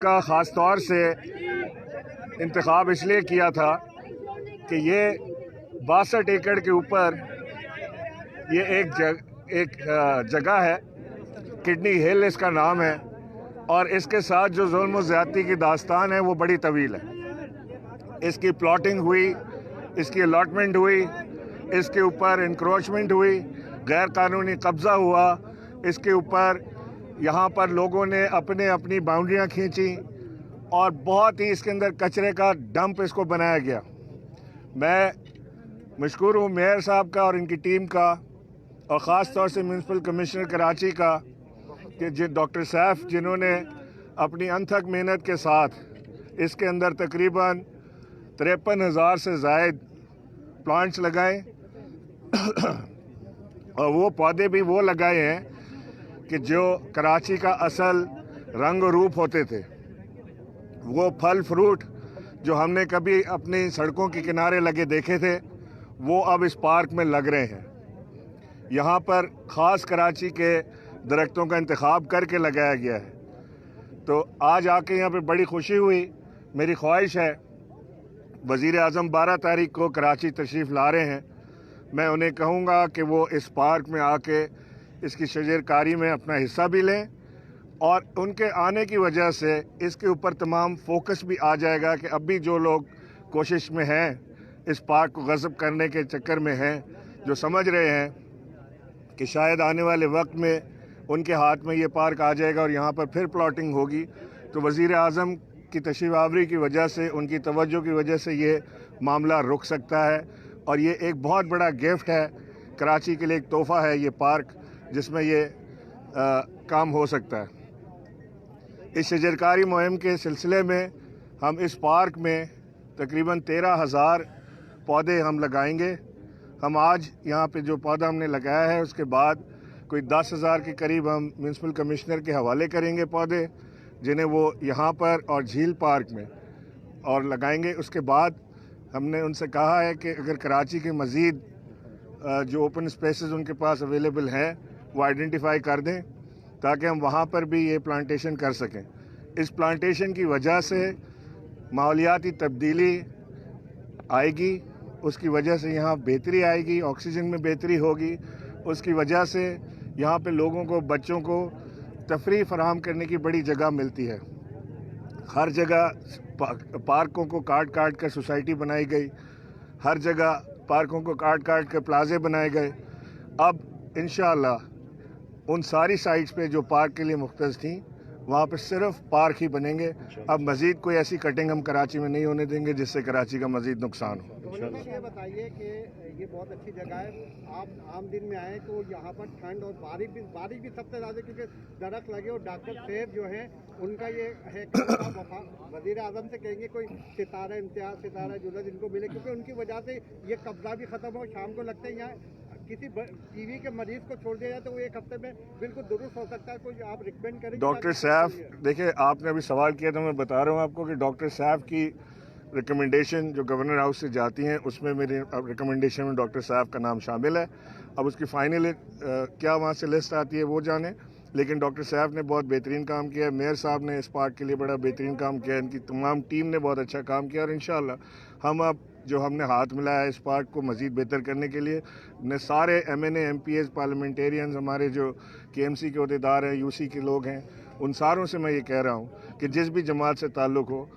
کا ख़ास तौर से इंतखाब इसलिए किया था कि ये 62 एकड़ के ऊपर ये एक जगह है, किडनी हिल इसका नाम है, और इसके साथ जो जुल्म ज़्यादती की दास्तान है वो बड़ी तवील है। इसकी प्लॉटिंग हुई, इसकी अलॉटमेंट हुई, इसके ऊपर इंक्रोचमेंट हुई, गैर कानूनी कब्ज़ा हुआ, इसके ऊपर यहाँ पर लोगों ने अपनी बाउंड्रियाँ खींची और बहुत ही इसके अंदर कचरे का डंप इसको बनाया गया। मैं मशकूर हूँ मेयर साहब का और इनकी टीम का, और ख़ास तौर से म्यूनसिपल कमिश्नर कराची का, कि डॉक्टर सैफ जिन्होंने अपनी अनथक मेहनत के साथ इसके अंदर तकरीबन 53,000 से ज़ायद प्लांट्स लगाए और वो पौधे भी वो लगाए हैं कि जो कराची का असल रंग रूप होते थे। वो फल फ्रूट जो हमने कभी अपनी सड़कों के किनारे लगे देखे थे वो अब इस पार्क में लग रहे हैं। यहाँ पर ख़ास कराची के दरख्तों का इंतखाब करके लगाया गया है। तो आज आके यहाँ पे बड़ी खुशी हुई। मेरी ख्वाहिश है, वज़ीर आज़म 12 तारीख को कराची तशरीफ़ ला रहे हैं, मैं उन्हें कहूँगा कि वो इस पार्क में आके इसकी शजरकारी में अपना हिस्सा भी लें, और उनके आने की वजह से इसके ऊपर तमाम फोकस भी आ जाएगा कि अब भी जो लोग कोशिश में हैं इस पार्क को गज़ब करने के चक्कर में हैं, जो समझ रहे हैं कि शायद आने वाले वक्त में उनके हाथ में ये पार्क आ जाएगा और यहाँ पर फिर प्लॉटिंग होगी, तो वज़ीर आज़म की तशरीफ़ आवरी की वजह से, उनकी तवज्जो की वजह से ये मामला रुक सकता है। और ये एक बहुत बड़ा गिफ्ट है कराची के लिए, एक तोहफ़ा है ये पार्क जिसमें ये काम हो सकता है। इस शजरकारी मुहिम के सिलसिले में हम इस पार्क में तकरीबन 13,000 पौधे हम लगाएंगे। हम आज यहाँ पे जो पौधा हमने लगाया है उसके बाद कोई 10,000 के करीब हम म्यूनसिपल कमिश्नर के हवाले करेंगे पौधे, जिन्हें वो यहाँ पर और झील पार्क में और लगाएंगे। उसके बाद हमने उनसे कहा है कि अगर कराची के मज़ीद जो ओपन स्पेसेस उनके पास अवेलेबल हैं वो आइडेंटिफाई कर दें ताकि हम वहाँ पर भी ये प्लांटेशन कर सकें। इस प्लांटेशन की वजह से माहौलियाती तब्दीली आएगी, उसकी वजह से यहाँ बेहतरी आएगी, ऑक्सीजन में बेहतरी होगी, उसकी वजह से यहाँ पे लोगों को, बच्चों को तफरीह फराहम करने की बड़ी जगह मिलती है। हर जगह पार्कों को काट काट कर सोसाइटी बनाई गई, हर जगह पार्कों को काट काट कर प्लाजे बनाए गए। अब इंशाअल्लाह उन सारी साइट्स पे जो पार्क के लिए मुख्तस थी वहाँ पे सिर्फ पार्क ही बनेंगे। अब मज़ीद कोई ऐसी कटिंग हम कराची में नहीं होने देंगे जिससे कराची का मज़ीद नुकसान हो। ये बताइए कि ये बहुत अच्छी जगह है, आप आम दिन में आए तो यहाँ पर ठंड और बारिश भी सबसे ज़्यादा, क्योंकि दरख्त लगे, और डॉक्टर सैफ जो हैं उनका ये है कि वज़ीर आज़म से कहेंगे कोई सितारा इम्तियाज़, सितारा जुलत इनको मिले, क्योंकि उनकी वजह से ये कब्जा भी ख़त्म हो। शाम को लगता है यहाँ किसी टीवी के मरीज को छोड़ दिया जाए तो वो एक हफ्ते में बिल्कुल दुरुस्त हो सकता है। कोई आप रिकमेंड करें? डॉक्टर सैफ, देखिए आपने अभी सवाल किया तो मैं बता रहा हूँ आपको कि डॉक्टर सैफ की रिकमेंडेशन जो गवर्नर हाउस से जाती हैं उसमें मेरी रिकमेंडेशन में डॉक्टर साहब का नाम शामिल है। अब उसकी फाइनल क्या वहाँ से लिस्ट आती है वो जाने, लेकिन डॉक्टर साहब ने बहुत बेहतरीन काम किया, मेयर साहब ने इस पार्क के लिए बड़ा बेहतरीन काम किया, इनकी तमाम टीम ने बहुत अच्छा काम किया, और इंशाअल्लाह हम अब जो हमने हाथ मिलाया है इस पार्क को मज़ीद बेहतर करने के लिए, ने सारे MNA MPs पार्लियामेंटेरियंस, हमारे जो KMC के अहदेदार हैं, UC के लोग हैं, उन सारों से मैं ये कह रहा हूँ कि जिस भी जमात से ताल्लुक़ हो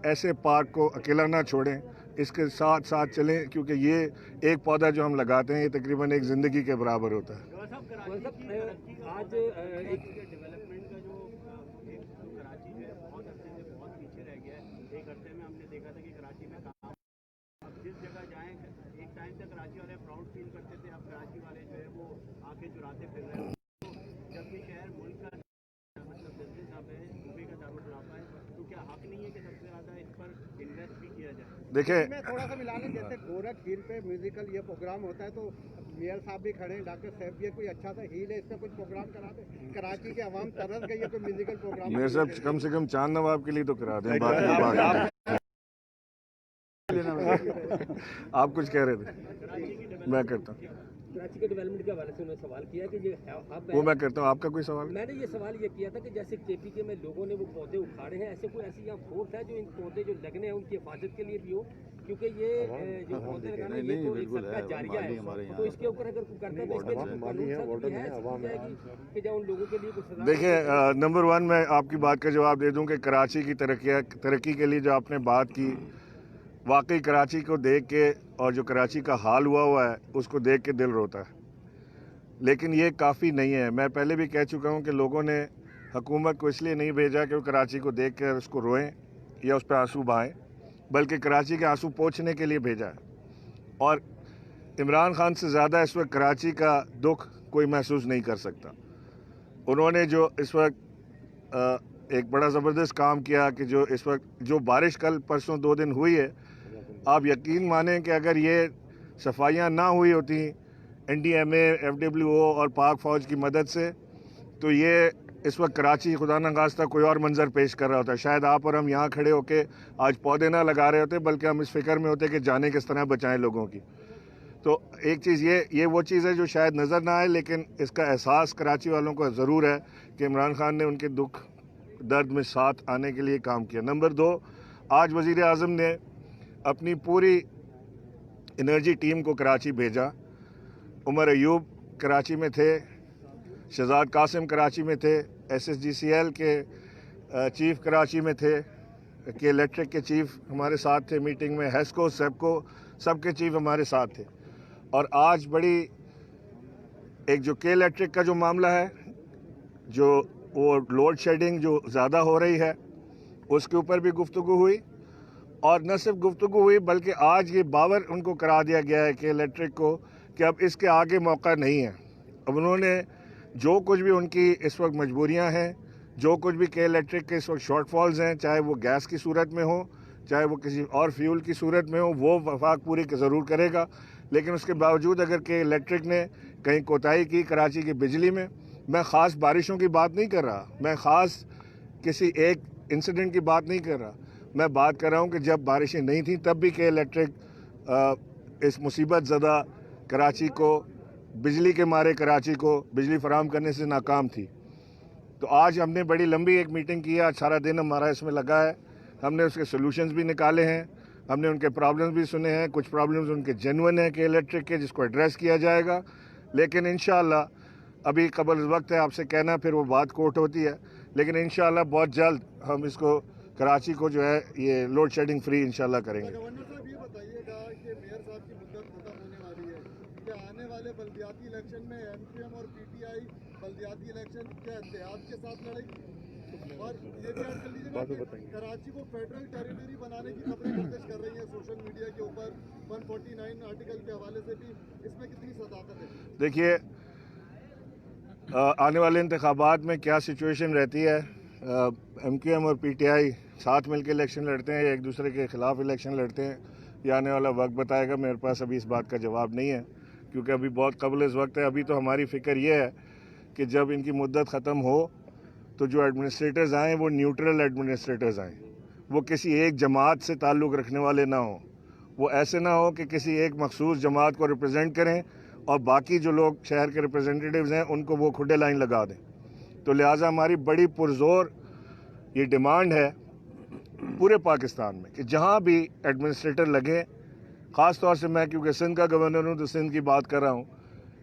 ऐसे पार्क को अकेला ना छोड़ें, इसके साथ साथ चलें, क्योंकि ये एक पौधा जो हम लगाते हैं ये तकरीबन एक ज़िंदगी के बराबर होता है। आज एक डेवलपमेंट का जो कराची है बहुत अच्छे से बहुत पीछे रह गया है। एक हफ्ते में हमने देखा था कि कराची में काम, अब जिस जगह जाएं, एक टाइम से कराची वाले प्राउड फील करते थे, अब कराची वाले जो है वो आंखें चुराते फिर रहे हैं। तो जब भी शहर मुल्क का मतलब जल्दी साहब है, सूबे का दारुल खिलाफा है, तो क्या हक नहीं है कि सबसे ज़्यादा इस पर इन्वेस्ट भी किया जाए? देखिए, मैं थोड़ा सा मिला लें, जैसे गोरख हिल पे म्यूजिकल ये प्रोग्राम होता है तो मेयर साहब भी खड़े हैं, डॉक्टर सैफ भी है, कोई अच्छा सा हिल है, इस पर कुछ प्रोग्राम करा दे। कराची के अवाम तरस गई है, कोई म्यूजिकल प्रोग्राम मेयर साहब कम से कम चांद नवाब के लिए तो करा दें। बाकी आप कुछ कह रहे थे, मैं करता हूँ। कराची के डेवलपमेंट के हवाले से उन्होंने सवाल किया कि ये हब वो है। मैं करता हूँ, आपका कोई सवाल? मैंने ये सवाल ये किया था कि जैसे केपीके में लोगों ने वो पौधे उखाड़े हैं, ऐसे कोई ऐसी यहाँ फोर्स है जो इन पौधे जो लगने हैं उनकी हिफाजत के लिए भी हो, क्योंकि ये जो पौधे लगाना ये तो एक सबका जारिया है, तो इसके ऊपर अगर कोई करता है तो इसके कानून सख्त भी है, कि जब उन लोगों के लिए कुछ सजा। देखिए, नंबर वन मैं आपकी बात का जवाब दे दूं कि कराची की तरक्की के लिए जो आपने बात की, वाकई कराची को देख के और जो कराची का हाल हुआ है उसको देख के दिल रोता है, लेकिन ये काफ़ी नहीं है। मैं पहले भी कह चुका हूं कि लोगों ने हुकूमत को इसलिए नहीं भेजा कि वो कराची को देख कर उसको रोएं या उस पर आंसू बहाएं, बल्कि कराची के आंसू पोंछने के लिए भेजा है। और इमरान खान से ज़्यादा इस वक्त कराची का दुख कोई महसूस नहीं कर सकता। उन्होंने जो इस वक्त एक बड़ा ज़बरदस्त काम किया कि जो इस वक्त जो बारिश कल परसों 2 दिन हुई है, आप यकीन मानें कि अगर ये सफाइयाँ ना हुई होती NDMA, FWO और पाक फ़ौज की मदद से, तो ये इस वक्त कराची खुदा न खास्ता कोई और मंजर पेश कर रहा होता। शायद आप और हम यहाँ खड़े होके आज पौधे ना लगा रहे होते, बल्कि हम इस फिक्र में होते कि जाने किस तरह बचाएं लोगों की। तो एक चीज़ ये वो चीज़ है जो शायद नज़र ना आए, लेकिन इसका एहसास कराची वालों को ज़रूर है कि इमरान खान ने उनके दुख दर्द में साथ आने के लिए काम किया। नंबर 2, आज वज़ीर आज़म ने अपनी पूरी एनर्जी टीम को कराची भेजा। उमर अयूब कराची में थे, शहजाद कासिम कराची में थे, SSGCL के चीफ कराची में थे, के इलेक्ट्रिक के चीफ हमारे साथ थे मीटिंग में, हेस्को, सेपको, सबके चीफ हमारे साथ थे। और आज बड़ी एक जो के इलेक्ट्रिक का जो मामला है, जो वो लोड शेडिंग जो ज़्यादा हो रही है, उसके ऊपर भी गुफ्तगू हुई। और न सिर्फ गुफ्तगू हुई बल्कि आज ये बावर उनको करा दिया गया है कि इलेक्ट्रिक को कि अब इसके आगे मौका नहीं है। अब उन्होंने जो कुछ भी उनकी इस वक्त मजबूरियां हैं, जो कुछ भी के इलेक्ट्रिक के इस वक्त शॉर्टफॉल्स हैं, चाहे वो गैस की सूरत में हो, चाहे वो किसी और फ्यूल की सूरत में हो, वो वफाक पूरी ज़रूर करेगा। लेकिन उसके बावजूद अगर के इलेक्ट्रिक ने कहीं कोताही की कराची की बिजली में, मैं ख़ास बारिशों की बात नहीं कर रहा, मैं ख़ास किसी एक इंसिडेंट की बात नहीं कर रहा, मैं बात कर रहा हूँ कि जब बारिशें नहीं थी तब भी के इलेक्ट्रिक इस मुसीबत ज़दा कराची को बिजली के मारे कराची को बिजली फराहम करने से नाकाम थी। तो आज हमने बड़ी लंबी एक मीटिंग की है, आज सारा दिन हमारा इसमें लगा है। हमने उसके सॉल्यूशंस भी निकाले हैं, हमने उनके प्रॉब्लम्स भी सुने हैं। कुछ प्रॉब्लम्स उनके जेन्युइन हैं के इलेक्ट्रिक के, जिसको एड्रेस किया जाएगा। लेकिन इंशाअल्लाह अभी कबल वक्त है आपसे कहना, फिर वो बात कोर्ट होती है, लेकिन इंशाअल्लाह बहुत जल्द हम इसको कराची को जो है ये लोड शेडिंग फ्री इंशाअल्लाह करेंगे। गवर्नर साहब ये बताइएगा कि मेयर साहब की मुद्दत खत्म होने वाली है, कि आने वाले बल्दियाती इलेक्शन में MQM और PTI बल्दियाती इलेक्शन के इत्तेहाद के साथ लड़ेगी। और ये भी ऐड कर लीजिएगा कि कराची को फेडरल टेरिटरी बनाने की खबरें गर्दिश कर रही हैं सोशल मीडिया के ऊपर, 149 आर्टिकल के हवाले से भी, इसमें कितनी सदाकत है? देखिए, आने वाले इंतखाबात में क्या सिचुएशन रहती है, MQM और PTI साथ मिलकर इलेक्शन लड़ते हैं या एक दूसरे के ख़िलाफ़ इलेक्शन लड़ते हैं, ये आने वाला वक्त बताएगा। मेरे पास अभी इस बात का जवाब नहीं है, क्योंकि अभी बहुत कबल इस वक्त है। अभी तो हमारी फ़िक्र ये है कि जब इनकी मुद्दत ख़त्म हो तो जो एडमिनिस्ट्रेटर्स आएँ वो न्यूट्रल एडमिनिस्ट्रेटर्स आएँ, वो किसी एक जमात से ताल्लुक़ रखने वाले ना हों, वो ऐसे ना हो कि किसी एक मखसूस जमात को रिप्रेजेंट करें और बाकी जो लोग शहर के रिप्रेजेंटेटिव्स हैं उनको वो खुदे लाइन लगा दें। तो लिहाजा हमारी बड़ी पुरजोर ये डिमांड है पूरे पाकिस्तान में कि जहाँ भी एडमिनिस्ट्रेटर लगे, ख़ास तौर से मैं क्योंकि सिंध का गवर्नर हूँ तो सिंध की बात कर रहा हूँ,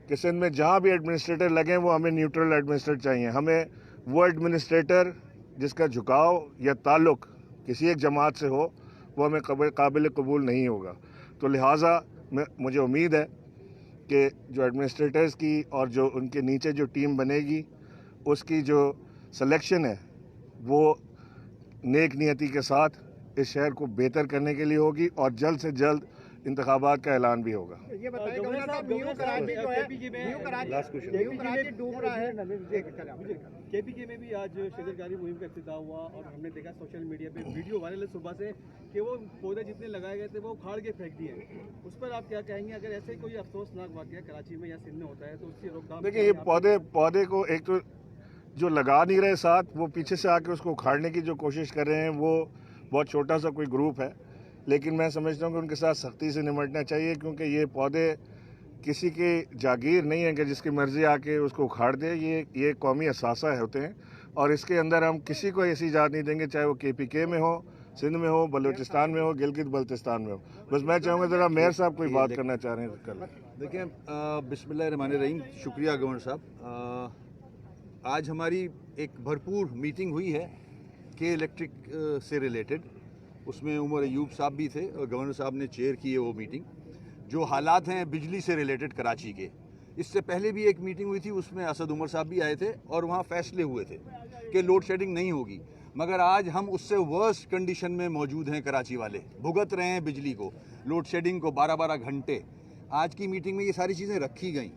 कि सिंध में जहाँ भी एडमिनिस्ट्रेटर लगें वो हमें न्यूट्रल एडमिनिस्ट्रेटर चाहिए। हमें वो एडमिनिस्ट्रेटर जिसका झुकाव या ताल्लुक़ किसी एक जमात से हो, वो हमें काबिल कबूल नहीं होगा। तो लिहाजा मुझे उम्मीद है कि जो एडमिनिस्ट्रेटर्स की और जो उनके नीचे जो टीम बनेगी उसकी जो सिलेक्शन है वो नेक नियति के साथ इस शहर को बेहतर करने के लिए होगी और जल्द से जल्द इंतखाबात का ऐलान भी होगा। ये बताइए गवर्नर साहब, न्यू कराची जो है, न्यू कराची डूब रहा है। KPK में भी आज शजरकारी मुहिम का इफ्तिताह हुआ और हमने देखा सोशल मीडिया पे वीडियो वायरल है सुबह से कि वो पौधे जितने लगाए गए थे वो उखाड़ के फेंक दिए। उस पर आप क्या कहेंगे? अगर ऐसे कोई अफसोसनाक वाकया कराची में या सिंध में होता है तो उसकी रोकथाम? देखिए, ये पौधे को एक तो जो लगा नहीं रहे साथ, वो पीछे से आके उसको उखाड़ने की जो कोशिश कर रहे हैं, वो बहुत छोटा सा कोई ग्रुप है। लेकिन मैं समझता हूँ कि उनके साथ सख्ती से निपटना चाहिए, क्योंकि ये पौधे किसी की जागीर नहीं है कि जिसकी मर्जी आके उसको उखाड़ दे। ये कौमी असासा होते हैं और इसके अंदर हम किसी को ऐसी इजाज़त नहीं देंगे, चाहे वो KPK में हो, सिंध में हो, बलूचिस्तान में हो, गिलगित बल्तिस्तान में हो। बस मैं चाहूँगा ज़रा मेयर साहब कोई बात करना चाह रहे हैं तो कर लें। देखिए, बिस्मिल्लाहिर्रहमानिर्रहीम, शुक्रिया गवर्नर साहब। आज हमारी एक भरपूर मीटिंग हुई है के इलेक्ट्रिक से रिलेटेड। उसमें उमर अयूब साहब भी थे और गवर्नर साहब ने चेयर की है वो मीटिंग। जो हालात हैं बिजली से रिलेटेड कराची के, इससे पहले भी एक मीटिंग हुई थी, उसमें असद उमर साहब भी आए थे और वहाँ फैसले हुए थे कि लोड शेडिंग नहीं होगी। मगर आज हम उससे वर्स्ट कंडीशन में मौजूद हैं। कराची वाले भुगत रहे हैं बिजली को, लोड शेडिंग को 12-12 घंटे। आज की मीटिंग में ये सारी चीज़ें रखी गई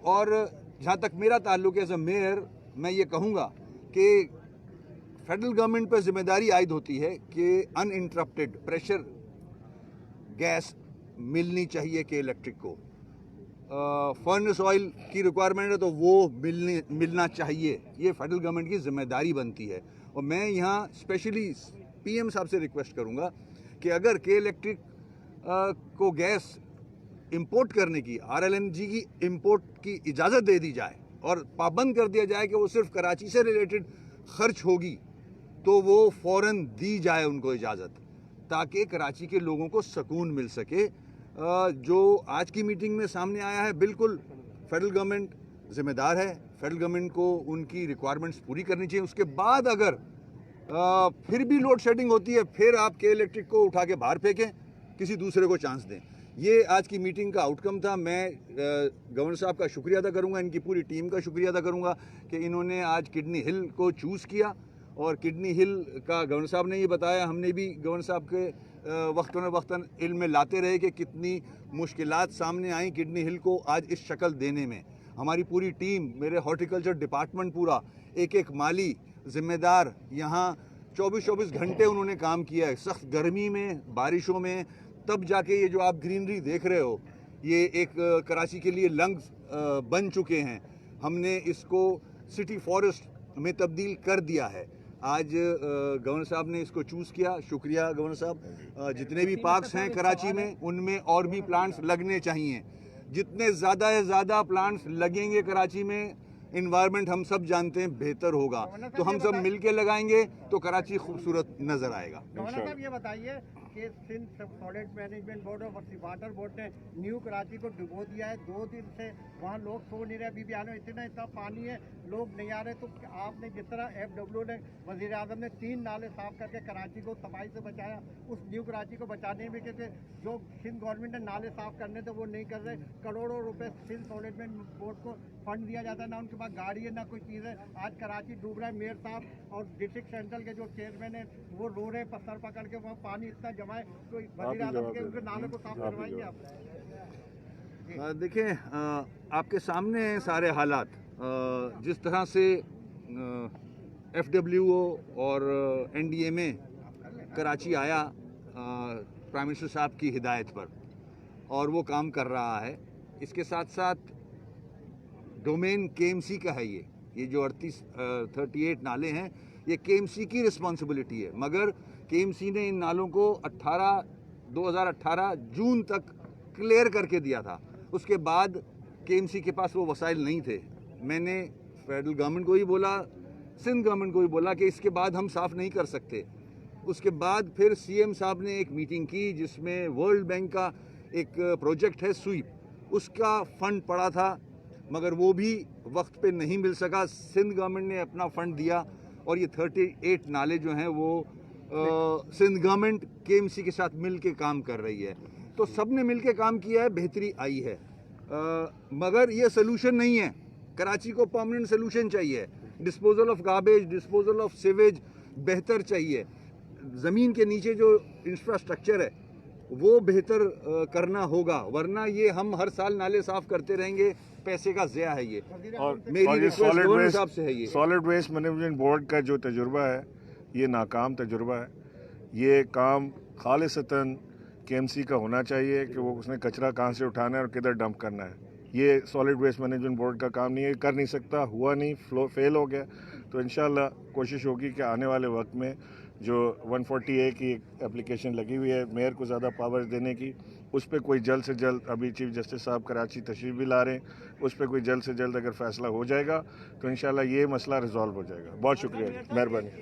और जहाँ तक मेरा ताल्लुक है एज अ मेयर, मैं ये कहूँगा कि फेडरल गवर्नमेंट पर जिम्मेदारी आयद होती है कि अनइंटरप्टेड प्रेशर गैस मिलनी चाहिए कि इलेक्ट्रिक को। फर्नेस ऑयल की रिक्वायरमेंट है तो वो मिलना चाहिए। ये फेडरल गवर्नमेंट की जिम्मेदारी बनती है। और मैं यहाँ स्पेशली PM साहब से रिक्वेस्ट करूँगा कि अगर के इलेक्ट्रिक को गैस इंपोर्ट करने की, RLNG की इंपोर्ट की इजाज़त दे दी जाए और पाबंद कर दिया जाए कि वो सिर्फ कराची से रिलेटेड खर्च होगी, तो वो फ़ौरन दी जाए उनको इजाज़त, ताकि कराची के लोगों को सुकून मिल सके। जो आज की मीटिंग में सामने आया है, बिल्कुल फेडरल गवर्नमेंट ज़िम्मेदार है। फेडरल गवर्नमेंट को उनकी रिक्वायरमेंट्स पूरी करनी चाहिए। उसके बाद अगर फिर भी लोड शेडिंग होती है, फिर आप के इलेक्ट्रिक को उठा के बाहर फेंकें, किसी दूसरे को चांस दें। ये आज की मीटिंग का आउटकम था। मैं गवर्नर साहब का शुक्रिया अदा करूँगा, इनकी पूरी टीम का शुक्रिया अदा करूँगा कि इन्होंने आज किडनी हिल को चूज़ किया। और किडनी हिल का गवर्नर साहब ने ये बताया, हमने भी गवर्नर साहब के वक्तन इल्म में लाते रहे कि कितनी मुश्किलात सामने आई किडनी हिल को आज इस शक्ल देने में। हमारी पूरी टीम, मेरे हॉर्टिकल्चर डिपार्टमेंट पूरा, एक माली ज़िम्मेदार यहाँ 24-24 घंटे उन्होंने काम किया है, सख्त गर्मी में, बारिशों में, तब जाके ये जो आप ग्रीनरी देख रहे हो, ये एक कराची के लिए लंग्स बन चुके हैं। हमने इसको सिटी फॉरेस्ट में तब्दील कर दिया है। आज गवर्नर साहब ने इसको चूज़ किया, शुक्रिया गवर्नर साहब। जितने भी पार्क्स हैं कराची में, उनमें और भी प्लांट्स लगने चाहिए। जितने ज़्यादा से ज़्यादा प्लांट्स लगेंगे कराची में, इन्वायरमेंट हम सब जानते हैं बेहतर होगा। तो हम सब मिल के लगाएंगे तो कराची खूबसूरत नज़र आएगा। गवर्नर साहब ये बताइए कि सिंध सॉलिड मैनेजमेंट बोर्ड और वाटर बोर्ड ने न्यू कराची को डुबो दिया है। 2 दिन से वहाँ लोग सो नहीं रहे। अभी भी आने इतना पानी है, लोग नहीं आ रहे। तो आपने जिस तरह FW ने, वज़ीर आज़म ने 3 नाले साफ करके कराची को तबाही से बचाया, उस न्यू कराची को बचाने में क्योंकि जो सिंध गवर्नमेंट ने नाले साफ करने थे वो नहीं कर रहे। करोड़ों रुपए सिंध सॉलिड मैनेजमेंट बोर्ड को फंड दिया जाता है, ना उनके पास गाड़ी है ना कोई चीज़ है। आज कराची डूब रहा है। मेयर साहब और डिस्ट्रिक्ट सेंट्रल के जो चेयरमैन है वो रो रहे हैं सर पकड़ के, वहाँ पानी इतना जमा है। तो वज़ीर आज़म के उनके नाले को साफ करवाएंगे आप? देखें, आपके सामने हैं सारे हालात। जिस तरह से FWO और NDA में कराची आया प्राइम मिनिस्टर साहब की हिदायत पर, और वो काम कर रहा है। इसके साथ साथ डोमेन KMC का है। ये जो 38 नाले हैं, ये KMC की रिस्पॉन्सिबिलिटी है। मगर KMC ने इन नालों को 2018 जून तक क्लियर करके दिया था। उसके बाद KMC के पास वो वसाइल नहीं थे। मैंने फेडरल गवर्नमेंट को ही बोला, सिंध गवर्नमेंट को भी बोला कि इसके बाद हम साफ़ नहीं कर सकते। उसके बाद फिर CM साहब ने एक मीटिंग की जिसमें वर्ल्ड बैंक का एक प्रोजेक्ट है स्वीप, उसका फंड पड़ा था, मगर वो भी वक्त पे नहीं मिल सका। सिंध गवर्नमेंट ने अपना फंड दिया और ये 38 नाले जो हैं वो सिंध गवर्नमेंट KMC के साथ मिल के काम कर रही है। तो सब ने मिल के काम किया है, बेहतरी आई है। मगर ये सलूशन नहीं है। कराची को परमानेंट सलूशन चाहिए। Disposal of garbage, disposal of sewage बेहतर चाहिए। ज़मीन के नीचे जो इंफ्रास्ट्रक्चर है वो बेहतर करना होगा, वरना ये हम हर साल नाले साफ करते रहेंगे, पैसे का ज़या है ये। और मेरी रिक्वेस्ट गवर्नर साहब से है। ये सॉलिड वेस्ट मैनेजमेंट बोर्ड का जो तजुर्बा है, ये नाकाम तजुर्बा है। ये काम खालिसतन KMC का होना चाहिए कि वो उसने कचरा कहाँ से उठाना है और किधर डंप करना है। ये सॉलिड वेस्ट मैनेजमेंट बोर्ड का काम नहीं है, कर नहीं सकता, हुआ नहीं, फेल हो गया। तो इंशाल्लाह कोशिश होगी कि आने वाले वक्त में जो 140A की एक एप्लीकेशन लगी हुई है मेयर को ज़्यादा पावर्स देने की, उस पर कोई जल्द से जल्द, अभी चीफ जस्टिस साहब कराची तशरीफ भी ला रहे हैं, उस पर कोई जल्द से जल्द अगर फैसला हो जाएगा तो इंशाल्लाह ये मसला रिजॉल्व हो जाएगा। बहुत शुक्रिया, मेहरबानी।